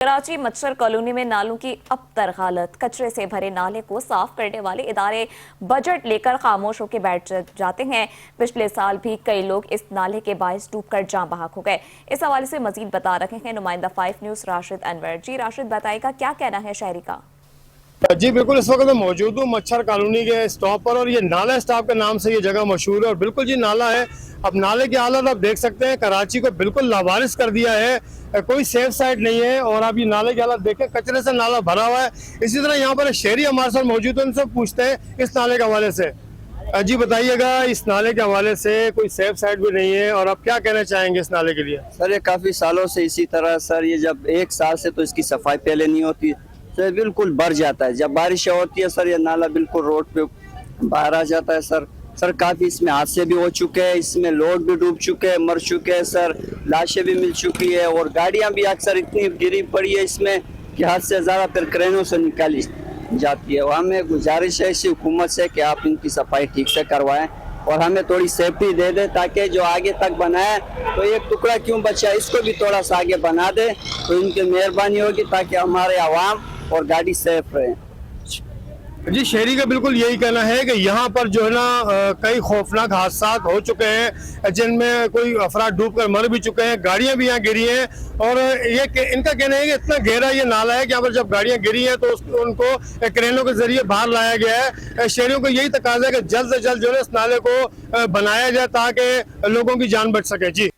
कराची मच्छर कॉलोनी में नालों की अबतर हालत। कचरे से भरे नाले को साफ करने वाले इदारे बजट लेकर खामोश होकर बैठ जाते हैं। पिछले साल भी कई लोग इस नाले के बायस डूबकर जान बहक हो गए। इस हवाले से मजीद बता रहे हैं नुमाइंदा 5 न्यूज राशिद अनवर। जी राशिद, बताएगा क्या कहना है शहरी का। जी बिल्कुल, इस वक्त मैं मौजूद हूँ मच्छर कॉलोनी के स्टॉप पर और ये नाला स्टॉप के नाम से ये जगह मशहूर है और बिल्कुल जी नाला है। अब नाले की हालत आप देख सकते हैं, कराची को बिल्कुल लावारिस कर दिया है, कोई सेफ साइड नहीं है। और आप ये नाले की हालत देखें, कचरे से नाला भरा हुआ है। इसी तरह यहाँ पर शहरी हमारे साथ मौजूद है, उनसे पूछते हैं इस नाले के हवाले से। जी बताइएगा, इस नाले के हवाले से कोई सेफ साइड भी नहीं है और आप क्या कहना चाहेंगे इस नाले के लिए? सर ये काफी सालों से इसी तरह सर, ये जब एक साल से तो इसकी सफाई पहले नहीं होती तो ये बिल्कुल भर जाता है। जब बारिश होती है सर, ये नाला बिल्कुल रोड पे बाहर आ जाता है सर काफी इसमें हादसे भी हो चुके हैं, इसमें लोग भी डूब चुके हैं, मर चुके हैं सर, लाशें भी मिल चुकी है और गाड़ियां भी अक्सर इतनी गिरी पड़ी है इसमें कि हद से ज्यादा फिर क्रेनों से निकाली जाती है। और हमें गुजारिश है इसी हुकूमत से कि आप इनकी सफाई ठीक से करवाएं और हमें थोड़ी सेफ्टी दे दे, ताकि जो आगे तक बनाए तो एक टुकड़ा क्यों बचा, इसको भी थोड़ा सा आगे बना दे तो इनकी मेहरबानी होगी, ताकि हमारे आवाम और गाड़ी सेफ रहे। जी शहरी का बिल्कुल यही कहना है कि यहाँ पर जो है ना कई खौफनाक हादसा हो चुके हैं, जिनमें कोई अफराद डूबकर मर भी चुके हैं, गाड़ियाँ भी यहाँ गिरी हैं। और ये इनका कहना है कि इतना गहरा ये नाला है कि यहाँ पर जब गाड़ियाँ गिरी हैं तो उनको क्रेनों के जरिए बाहर लाया गया है। शहरियों को यही तकाजा है कि जल्द से जल्द जो है इस नाले को बनाया जाए ताकि लोगों की जान बच सके। जी।